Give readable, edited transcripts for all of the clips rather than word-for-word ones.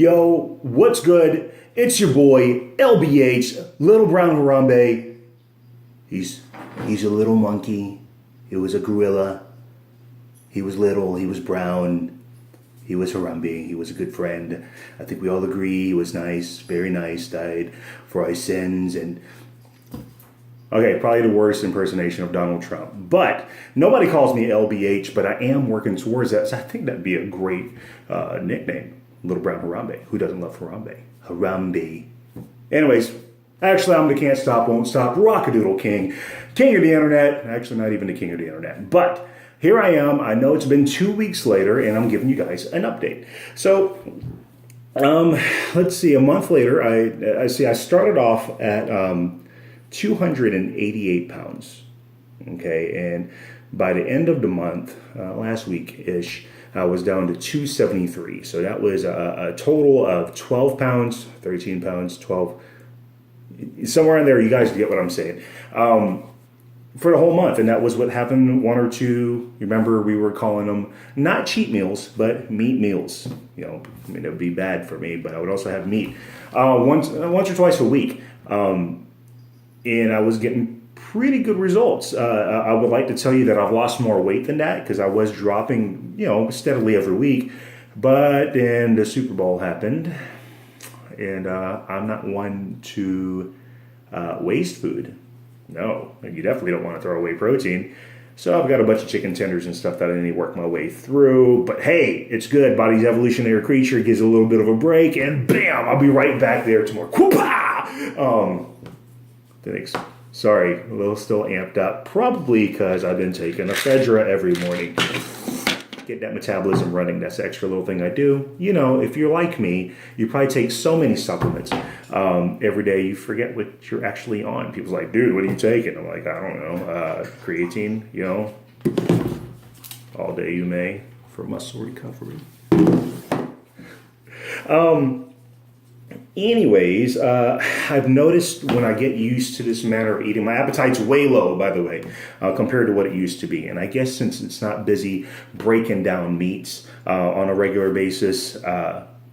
Yo, what's good? It's your boy, LBH, Little Brown Harambe. He's a little monkey. He was a gorilla. He was little. He was brown. He was Harambe. He was a good friend. I think we all agree he was nice, very nice, died for our sins. And okay, probably the worst impersonation of Donald Trump. But nobody calls me LBH, but I am working towards that. So I think that'd be a great nickname. Little Brown Harambe. Who doesn't love Harambe? Harambe. Anyways, actually, I'm the can't stop, won't stop, Rockadoodle King. King of the internet. Actually, not even the king of the internet. But here I am. I know it's been 2 weeks later, and I'm giving you guys an update. So, let's see. A month later, I started off at 288 pounds. Okay, and by the end of the month, last week-ish, I was down to 273. So that was a total of 12 pounds, 13 pounds, 12, somewhere in there. You guys get what I'm saying. For the whole month. And that was what happened, one or two. Remember, we were calling them not cheat meals, but meat meals. You know, I mean, it would be bad for me, but I would also have meat once or twice a week. And I was getting pretty good results. I would like to tell you that I've lost more weight than that because I was dropping, steadily every week. But then the Super Bowl happened, and I'm not one to waste food. No, you definitely don't want to throw away protein. So I've got a bunch of chicken tenders and stuff that I need to work my way through. But hey, it's good. Body's evolutionary creature gives a little bit of a break, and bam, I'll be right back there tomorrow. Thanks. Sorry, a little still amped up. Probably because I've been taking ephedra every morning. Get that metabolism running. That's the extra little thing I do. You know, if you're like me, you probably take so many supplements every day you forget what you're actually on. People's like, dude, what are you taking? I'm like, I don't know. Creatine, all day you may for muscle recovery. Anyways, I've noticed when I get used to this manner of eating, my appetite's way low, by the way, compared to what it used to be. And I guess since it's not busy breaking down meats on a regular basis,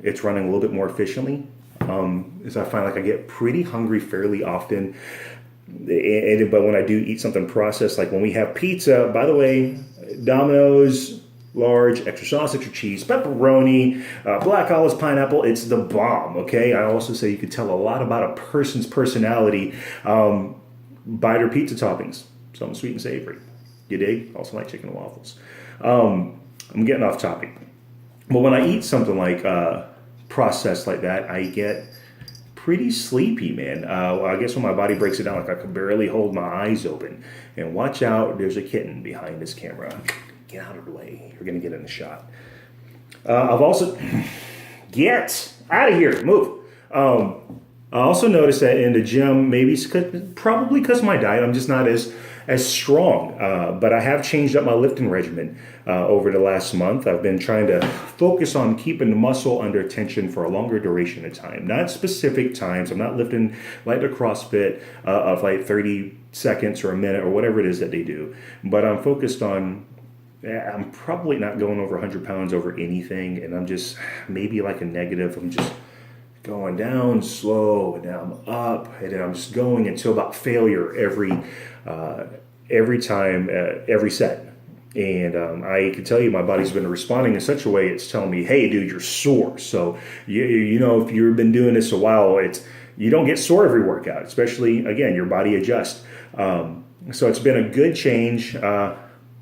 it's running a little bit more efficiently. As I find like I get pretty hungry fairly often. But when I do eat something processed, like when we have pizza, by the way, Domino's, large, extra sauce, extra cheese, pepperoni, black olives, pineapple. It's the bomb, okay? I also say you could tell a lot about a person's personality by their pizza toppings. Something sweet and savory. You dig? Also like chicken and waffles. I'm getting off topic. But when I eat something like processed like that, I get pretty sleepy, man. I guess when my body breaks it down, like I can barely hold my eyes open. And watch out, there's a kitten behind this camera. Get out of the way. You're going to get in the shot. I've also... Get out of here. Move. I also noticed that in the gym, probably because of my diet, I'm just not as strong. But I have changed up my lifting regimen over the last month. I've been trying to focus on keeping the muscle under tension for a longer duration of time. Not specific times. I'm not lifting like the CrossFit of like 30 seconds or a minute or whatever it is that they do. But I'm focused on... I'm probably not going over 100 pounds over anything, and I'm just maybe like a negative. I'm just going down slow, and then I'm up, and then I'm just going until about failure every time, every set. And I can tell you my body's been responding in such a way it's telling me, hey, dude, you're sore. So, you know, if you've been doing this a while, you don't get sore every workout, especially, again, your body adjusts. So it's been a good change.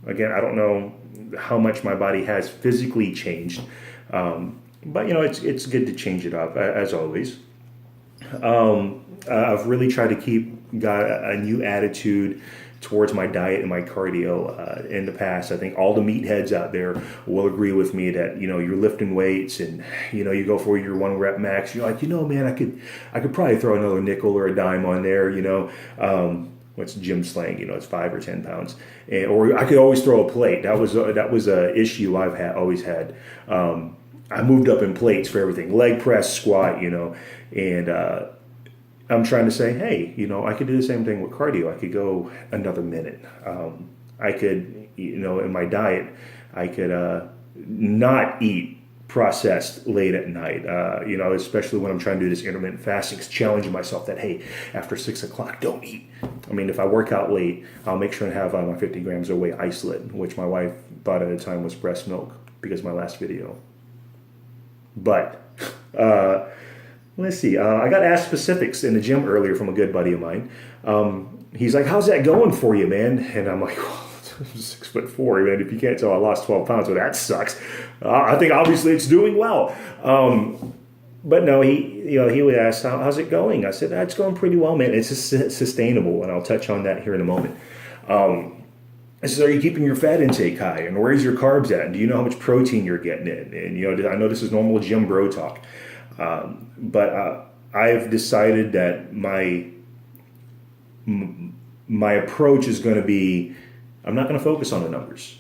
Again, I don't know how much my body has physically changed, but it's good to change it up as always. I've really tried to got a new attitude towards my diet and my cardio in the past. I think all the meatheads out there will agree with me that you're lifting weights and you go for your 1 rep max. You're like, man, I could probably throw another nickel or a dime on there. What's gym slang? It's 5 or 10 pounds, or I could always throw a plate. That was a issue I've always had. I moved up in plates for everything, leg press, squat, and I'm trying to say, hey, I could do the same thing with cardio. I could go another minute. I could, in my diet, I could not eat processed late at night, especially when I'm trying to do this intermittent fasting, challenging myself that, hey, after 6 o'clock, don't eat. I mean, if I work out late, I'll make sure and have my 50 grams of whey isolate, which my wife thought at the time was breast milk because of my last video. But let's see. I got asked specifics in the gym earlier from a good buddy of mine. He's like, how's that going for you, man? And I'm like, well, 6'4", man. If you can't tell, I lost 12 pounds, well, that sucks. I think obviously it's doing well. But no, he would ask, how's it going? I said, it's going pretty well, man. It's sustainable, and I'll touch on that here in a moment. I said, are you keeping your fat intake high? And where's your carbs at? And do you know how much protein you're getting in? And, I know this is normal gym bro talk. But I've decided that my approach is going to be, I'm not going to focus on the numbers.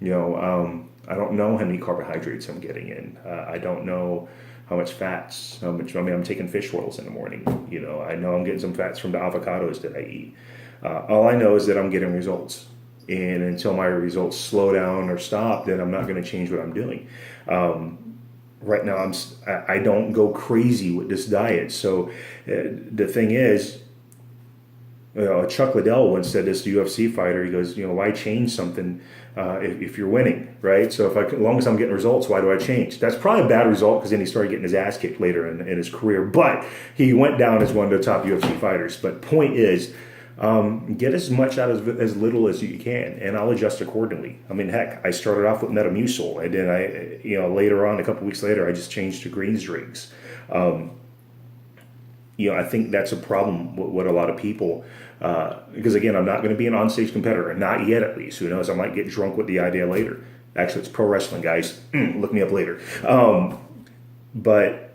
I don't know how many carbohydrates I'm getting in. I don't know how much fats, I'm taking fish oils in the morning. I know I'm getting some fats from the avocados that I eat. All I know is that I'm getting results. And until my results slow down or stop, then I'm not going to change what I'm doing. Right now, I don't go crazy with this diet. So the thing is, Chuck Liddell once said this, the UFC fighter, he goes, why change something if you're winning, right? So as long as I'm getting results, why do I change? That's probably a bad result because then he started getting his ass kicked later in his career. But he went down as one of the top UFC fighters. But point is, get as much out of as little as you can, and I'll adjust accordingly. I mean, heck, I started off with Metamucil, and then later on, a couple weeks later, I just changed to greens drinks. I think that's a problem with a lot of people, because again, I'm not going to be an onstage competitor, not yet at least. Who knows? I might get drunk with the idea later. Actually, it's pro wrestling, guys. Look me up later. But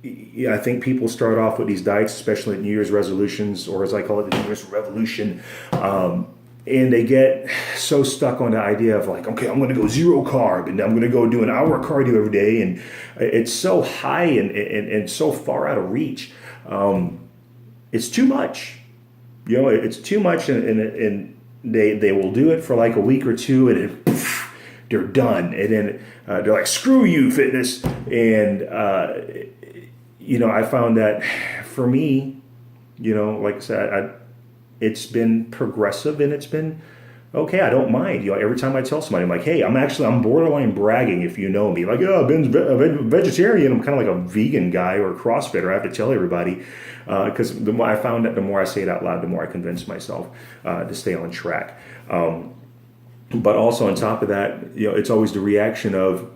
I think people start off with these diets, especially at New Year's resolutions, or as I call it, the New Year's revolution, and they get so stuck on the idea of like, okay, I'm going to go zero carb, and I'm going to go do an hour of cardio every day, and it's so high and so far out of reach. It's too much, it's too much, and they will do it for like a week or two, and they're done, and then they're like, screw you, fitness, and I found that for me, like I said, it's been progressive and it's been okay. I don't mind. Every time I tell somebody, I'm like, hey, I'm borderline bragging if you know me. Like, I've been a vegetarian. I'm kind of like a vegan guy or a CrossFitter. I have to tell everybody because I found that the more I say it out loud, the more I convince myself to stay on track. But also on top of that, it's always the reaction of,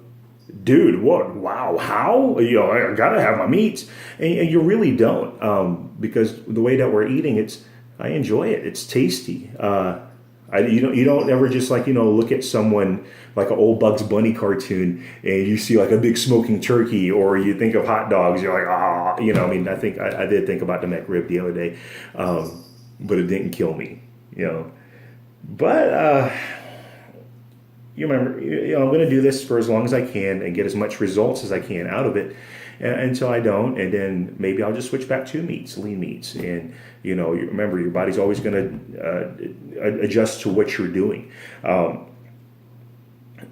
dude, what? Wow, how? I gotta have my meats, and you really don't, because the way that we're eating, I enjoy it. It's tasty. You don't ever just look at someone like an old Bugs Bunny cartoon and you see like a big smoking turkey, or you think of hot dogs. You're like, I think I did think about the McRib the other day, but it didn't kill me. But. You remember, I'm going to do this for as long as I can and get as much results as I can out of it until I don't, and then maybe I'll just switch back to lean meats. And remember, your body's always going to adjust to what you're doing. So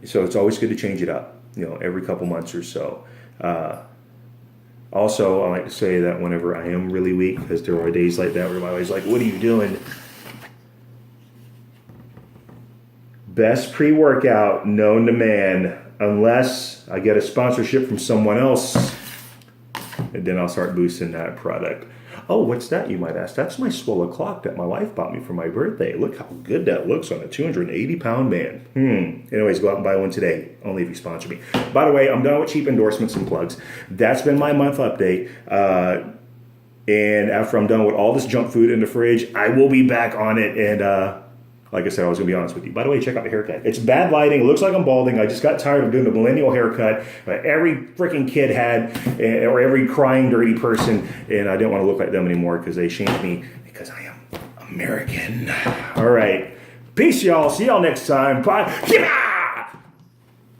it's always good to change it up, every couple months or so. Also, I like to say that whenever I am really weak, because there are days like that where my wife's like, "What are you doing?" Best pre-workout known to man, unless I get a sponsorship from someone else, and then I'll start boosting that product. Oh, what's that, you might ask? That's my Swole clock that my wife bought me for my birthday. Look how good that looks on a 280-pound man. Anyways, go out and buy one today, only if you sponsor me. By the way, I'm done with cheap endorsements and plugs. That's been my month update. And after I'm done with all this junk food in the fridge, I will be back on it, and like I said, I was going to be honest with you. By the way, check out the haircut. It's bad lighting. It looks like I'm balding. I just got tired of doing the millennial haircut that every freaking kid had, or every crying, dirty person. And I didn't want to look like them anymore because they shamed me because I am American. All right. Peace, y'all. See y'all next time. Bye.